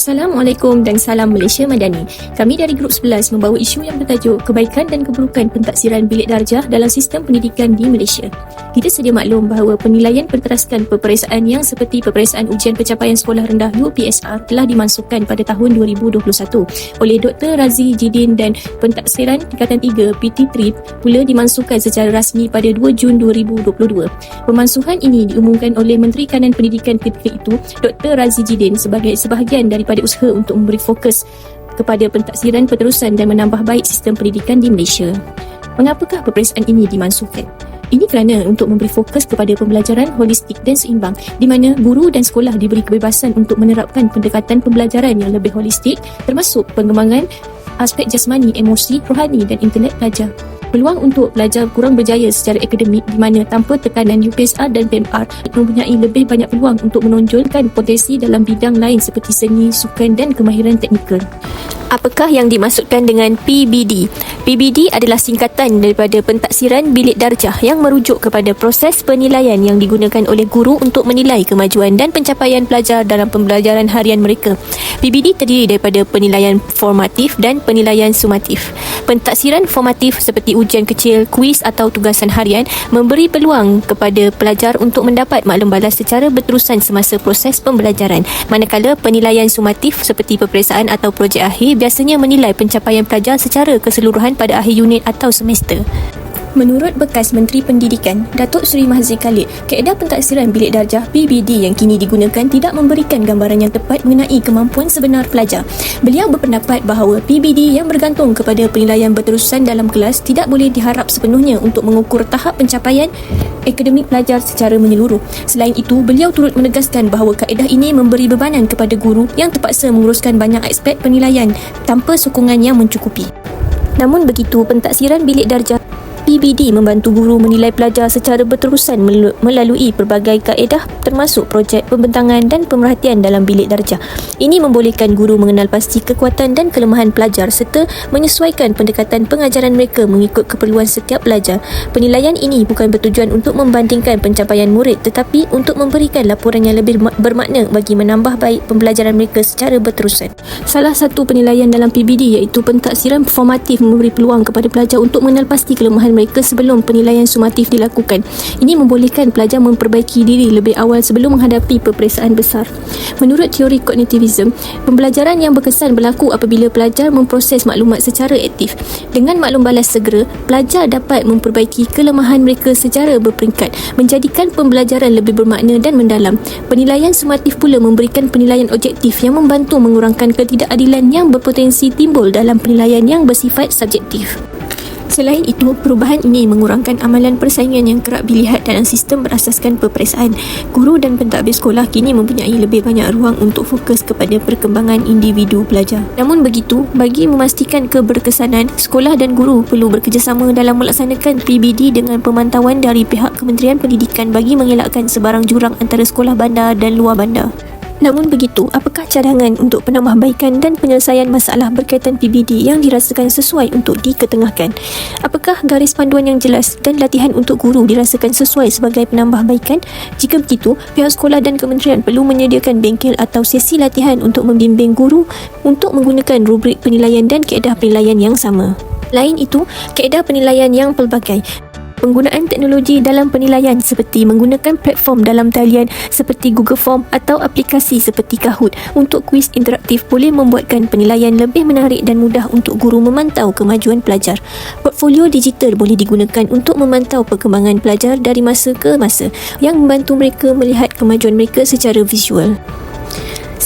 Assalamualaikum dan salam Malaysia Madani. Kami dari Grup 11 membawa isu yang bertajuk Kebaikan dan Keburukan Pentaksiran Bilik Darjah dalam Sistem Pendidikan di Malaysia. Kita sedia maklum bahawa penilaian berteraskan peperiksaan yang seperti peperiksaan ujian pencapaian sekolah rendah UPSR telah dimasukkan pada tahun 2021 oleh Dr. Razi Jidin dan Pentaksiran Tingkatan 3 PT3 pula dimasukkan secara rasmi pada 2 Jun 2022. Pemansuhan ini diumumkan oleh Menteri Kanan Pendidikan ketika itu, Dr. Razi Jidin, sebagai sebahagian daripada usaha untuk memberi fokus kepada pentaksiran penterusan dan menambah baik sistem pendidikan di Malaysia. Mengapakah peperiksaan ini dimansuhkan? Ini kerana untuk memberi fokus kepada pembelajaran holistik dan seimbang di mana guru dan sekolah diberi kebebasan untuk menerapkan pendekatan pembelajaran yang lebih holistik termasuk pengembangan aspek jasmani, emosi, rohani dan intelek pelajar. Peluang untuk pelajar kurang berjaya secara akademik di mana tanpa tekanan UPSR dan PMR mempunyai lebih banyak peluang untuk menonjolkan potensi dalam bidang lain seperti seni, sukan dan kemahiran teknikal. Apakah yang dimaksudkan dengan PBD? PBD adalah singkatan daripada Pentaksiran Bilik Darjah yang merujuk kepada proses penilaian yang digunakan oleh guru untuk menilai kemajuan dan pencapaian pelajar dalam pembelajaran harian mereka. PBD terdiri daripada penilaian formatif dan penilaian sumatif. Pentaksiran formatif seperti ujian kecil, kuis atau tugasan harian memberi peluang kepada pelajar untuk mendapat maklum balas secara berterusan semasa proses pembelajaran. Manakala penilaian sumatif seperti peperiksaan atau projek akhir biasanya menilai pencapaian pelajar secara keseluruhan pada akhir unit atau semester. Menurut bekas Menteri Pendidikan, Datuk Seri Mahathir Khalid, kaedah pentaksiran bilik darjah PBD yang kini digunakan tidak memberikan gambaran yang tepat mengenai kemampuan sebenar pelajar. Beliau berpendapat bahawa PBD yang bergantung kepada penilaian berterusan dalam kelas tidak boleh diharap sepenuhnya untuk mengukur tahap pencapaian akademik pelajar secara menyeluruh. Selain itu, beliau turut menegaskan bahawa kaedah ini memberi bebanan kepada guru yang terpaksa menguruskan banyak aspek penilaian tanpa sokongan yang mencukupi. Namun begitu, pentaksiran bilik darjah PBD membantu guru menilai pelajar secara berterusan melalui pelbagai kaedah termasuk projek pembentangan dan pemerhatian dalam bilik darjah. Ini membolehkan guru mengenal pasti kekuatan dan kelemahan pelajar serta menyesuaikan pendekatan pengajaran mereka mengikut keperluan setiap pelajar. Penilaian ini bukan bertujuan untuk membandingkan pencapaian murid tetapi untuk memberikan laporan yang lebih bermakna bagi menambah baik pembelajaran mereka secara berterusan. Salah satu penilaian dalam PBD iaitu pentaksiran formatif memberi peluang kepada pelajar untuk mengenal pasti kelemahan mereka sebelum penilaian sumatif dilakukan. Ini membolehkan pelajar memperbaiki diri lebih awal sebelum menghadapi peperiksaan besar. Menurut teori kognitivism, pembelajaran yang berkesan berlaku apabila pelajar memproses maklumat secara aktif. Dengan maklum balas segera, pelajar dapat memperbaiki kelemahan mereka secara berperingkat, menjadikan pembelajaran lebih bermakna dan mendalam. Penilaian sumatif pula memberikan penilaian objektif yang membantu mengurangkan ketidakadilan yang berpotensi timbul dalam penilaian yang bersifat subjektif. Selain itu, perubahan ini mengurangkan amalan persaingan yang kerap dilihat dalam sistem berasaskan peperiksaan. Guru dan pentadbir sekolah kini mempunyai lebih banyak ruang untuk fokus kepada perkembangan individu pelajar. Namun begitu, bagi memastikan keberkesanan, sekolah dan guru perlu bekerjasama dalam melaksanakan PBD dengan pemantauan dari pihak Kementerian Pendidikan bagi mengelakkan sebarang jurang antara sekolah bandar dan luar bandar. Namun begitu, apakah cadangan untuk penambahbaikan dan penyelesaian masalah berkaitan PBD yang dirasakan sesuai untuk diketengahkan? Apakah garis panduan yang jelas dan latihan untuk guru dirasakan sesuai sebagai penambahbaikan? Jika begitu, pihak sekolah dan kementerian perlu menyediakan bengkel atau sesi latihan untuk membimbing guru untuk menggunakan rubrik penilaian dan kaedah penilaian yang sama. Lain itu, kaedah penilaian yang pelbagai. Penggunaan teknologi dalam penilaian seperti menggunakan platform dalam talian seperti Google Form atau aplikasi seperti Kahoot untuk kuis interaktif boleh membuatkan penilaian lebih menarik dan mudah untuk guru memantau kemajuan pelajar. Portfolio digital boleh digunakan untuk memantau perkembangan pelajar dari masa ke masa yang membantu mereka melihat kemajuan mereka secara visual.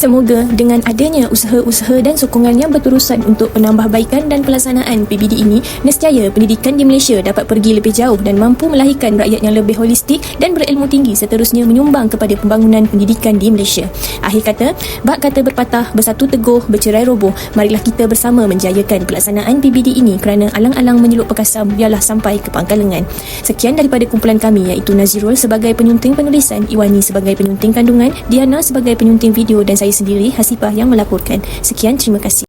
Semoga dengan adanya usaha-usaha dan sokongan yang berterusan untuk penambahbaikan dan pelaksanaan PBD ini, nescaya pendidikan di Malaysia dapat pergi lebih jauh dan mampu melahirkan rakyat yang lebih holistik dan berilmu tinggi seterusnya menyumbang kepada pembangunan pendidikan di Malaysia. Akhir kata, bak kata berpatah, bersatu teguh, bercerai roboh. Marilah kita bersama menjayakan pelaksanaan PBD ini kerana alang-alang menyeluk perkasam biarlah sampai ke pangkal lengan. Sekian daripada kumpulan kami iaitu Nazirul sebagai penyunting penulisan, Iwani sebagai penyunting kandungan, Diana sebagai penyunting video dan saya sendiri Hasifah yang melaporkan. Sekian, terima kasih.